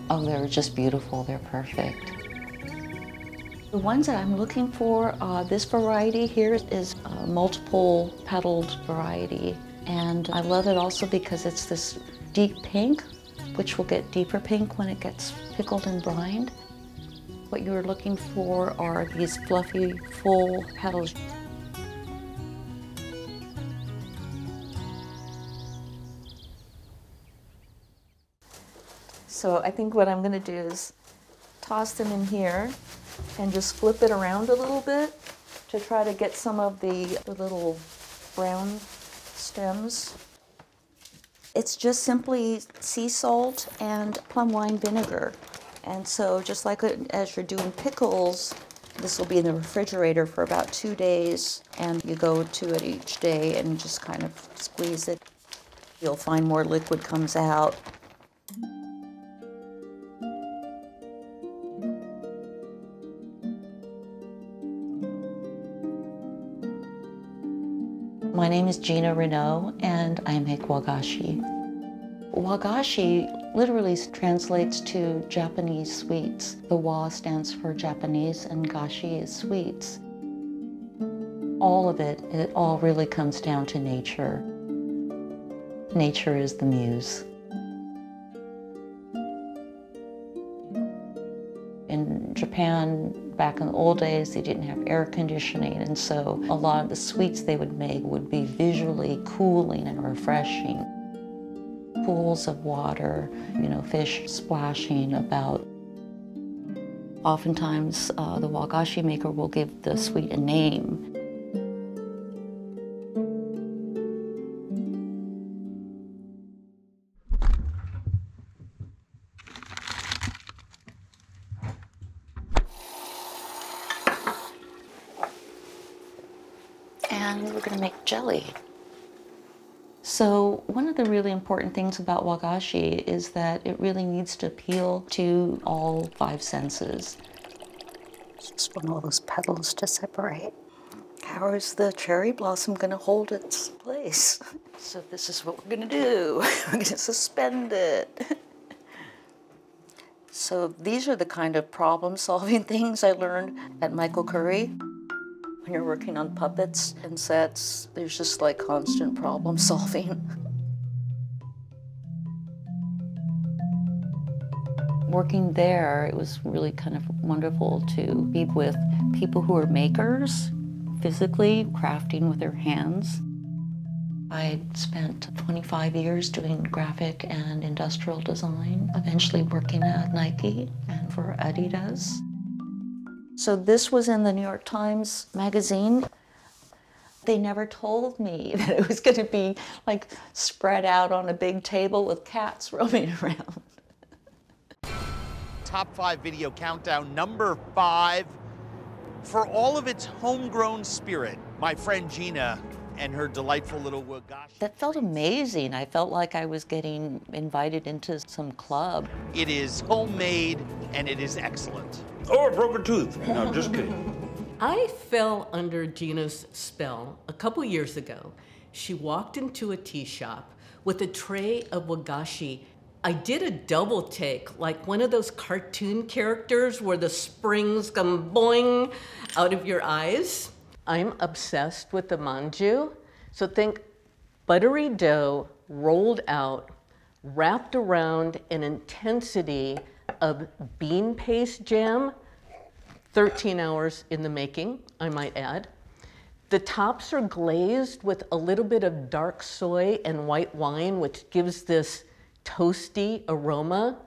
Oh, they're just beautiful. They're perfect. The ones that I'm looking for, this variety here is a multiple petaled variety. And I love it also because it's this deep pink, which will get deeper pink when it gets pickled and brined. What you're looking for are these fluffy, full petals. So I think what I'm going to do is toss them in here and just flip it around a little bit to try to get some of the little brown stems. It's just simply sea salt and plum wine vinegar. And so just like as you're doing pickles, this will be in the refrigerator for about 2 days, and you go to it each day and just kind of squeeze it. You'll find more liquid comes out. My name is Gena Renaud, and I make wagashi. Wagashi literally translates to Japanese sweets. The wa stands for Japanese, and gashi is sweets. All of it, it all really comes down to nature. Nature is the muse. In Japan, back in the old days, they didn't have air conditioning, and so a lot of the sweets they would make would be visually cooling and refreshing. Pools of water, you know, fish splashing about. Oftentimes, the wagashi maker will give the sweet a name. And we're going to make jelly. So one of the really important things about wagashi is that it really needs to appeal to all 5 senses. Just want all those petals to separate. How is the cherry blossom going to hold its place? So this is what we're going to do. We're going to suspend it. So these are the kind of problem-solving things I learned at Michael Curry. When you're working on puppets and sets, there's just like constant problem solving. Working there, it was really kind of wonderful to be with people who are makers, physically crafting with their hands. I spent 25 years doing graphic and industrial design, eventually working at Nike and for Adidas. So this was in the New York Times magazine. They never told me that it was going to be like spread out on a big table with cats roaming around. Top 5 video countdown, number 5. For all of its homegrown spirit, my friend Gena and her delightful little wagashi. That felt amazing. I felt like I was getting invited into some club. It is homemade and it is excellent. Oh, I broke a tooth. No, just kidding. I fell under Gena's spell a couple years ago. She walked into a tea shop with a tray of wagashi. I did a double take, like one of those cartoon characters where the springs come boing out of your eyes. I'm obsessed with the manju. So think buttery dough rolled out, wrapped around an intensity of bean paste jam, 13 hours in the making, I might add. The tops are glazed with a little bit of dark soy and white wine, which gives this toasty aroma.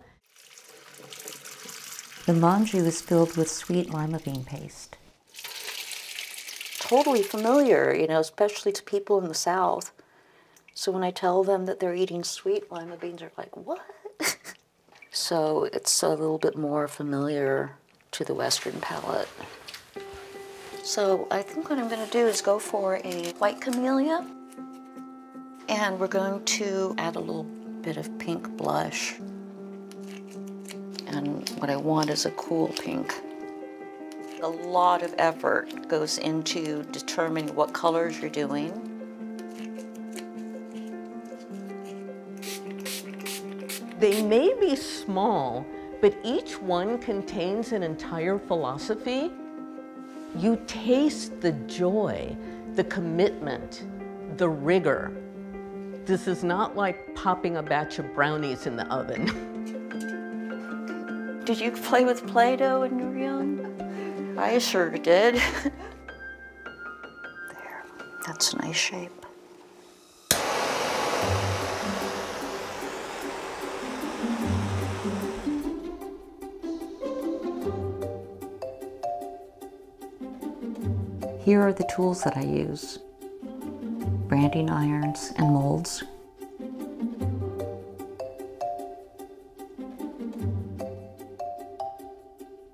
The manju is filled with sweet lima bean paste. Totally familiar, you know, especially to people in the South. So when I tell them that they're eating sweet lima beans, they're like, what? So it's a little bit more familiar to the Western palate. So I think what I'm going to do is go for a white camellia, and we're going to add a little bit of pink blush. And what I want is a cool pink. A lot of effort goes into determining what colors you're doing. They may be small, but each one contains an entire philosophy. You taste the joy, the commitment, the rigor. This is not like popping a batch of brownies in the oven. Did you play with Play-Doh when you were young? I sure did. There, that's a nice shape. Here are the tools that I use: branding irons and molds.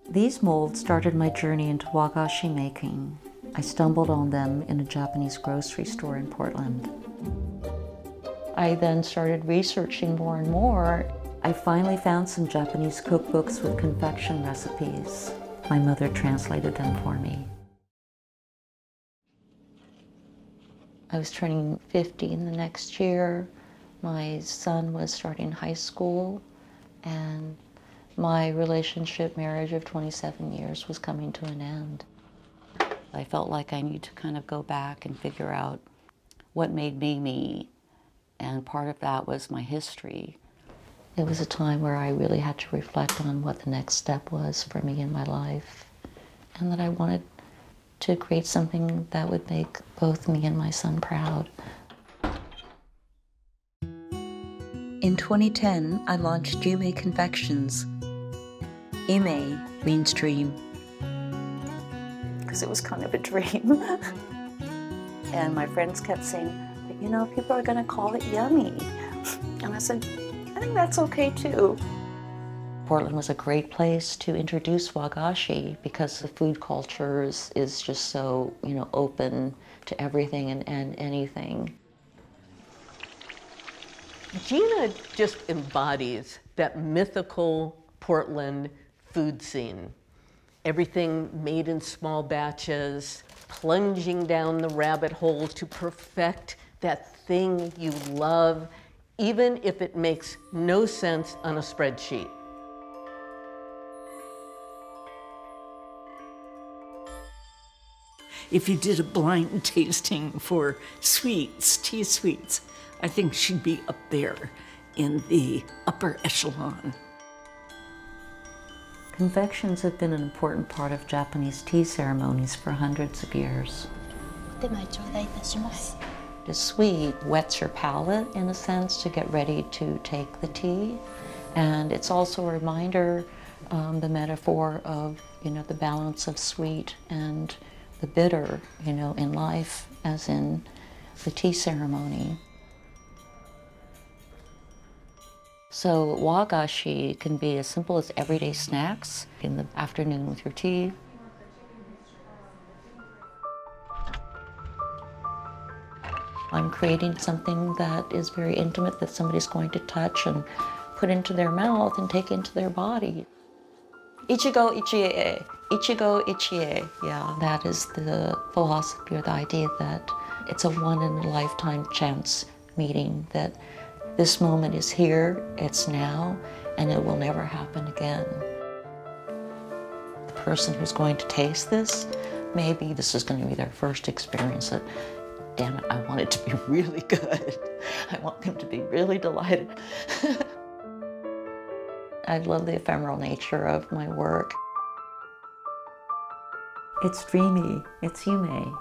These molds started my journey into wagashi making. I stumbled on them in a Japanese grocery store in Portland. I then started researching more and more. I finally found some Japanese cookbooks with confection recipes. My mother translated them for me. I was turning 50 the next year. My son was starting high school, and my relationship, marriage of 27 years was coming to an end. I felt like I need to kind of go back and figure out what made me me, and part of that was my history. It was a time where I really had to reflect on what the next step was for me in my life, and that I wanted to create something that would make both me and my son proud. In 2010, I launched Yume Confections. Ime means dream, because it was kind of a dream. And my friends kept saying, but you know, people are gonna call it yummy. And I said, I think that's okay too. Portland was a great place to introduce wagashi because the food culture is just so, open to everything and anything. Gena just embodies that mythical Portland food scene. Everything made in small batches, plunging down the rabbit hole to perfect that thing you love, even if it makes no sense on a spreadsheet. If you did a blind tasting for sweets, tea sweets, I think she'd be up there in the upper echelon. Confections have been an important part of Japanese tea ceremonies for hundreds of years. The sweet wets your palate, in a sense, to get ready to take the tea. And it's also a reminder, the metaphor of, the balance of sweet and the bitter, in life, as in the tea ceremony. So wagashi can be as simple as everyday snacks in the afternoon with your tea. I'm creating something that is very intimate, that somebody's going to touch and put into their mouth and take into their body. Ichigo ichie, ichigo ichie. Yeah, that is the philosophy or the idea that it's a one-in-a-lifetime chance meeting, that this moment is here, it's now, and it will never happen again. The person who's going to taste this, maybe this is going to be their first experience that, damn it, I want it to be really good. I want them to be really delighted. I love the ephemeral nature of my work. It's dreamy, it's Yume.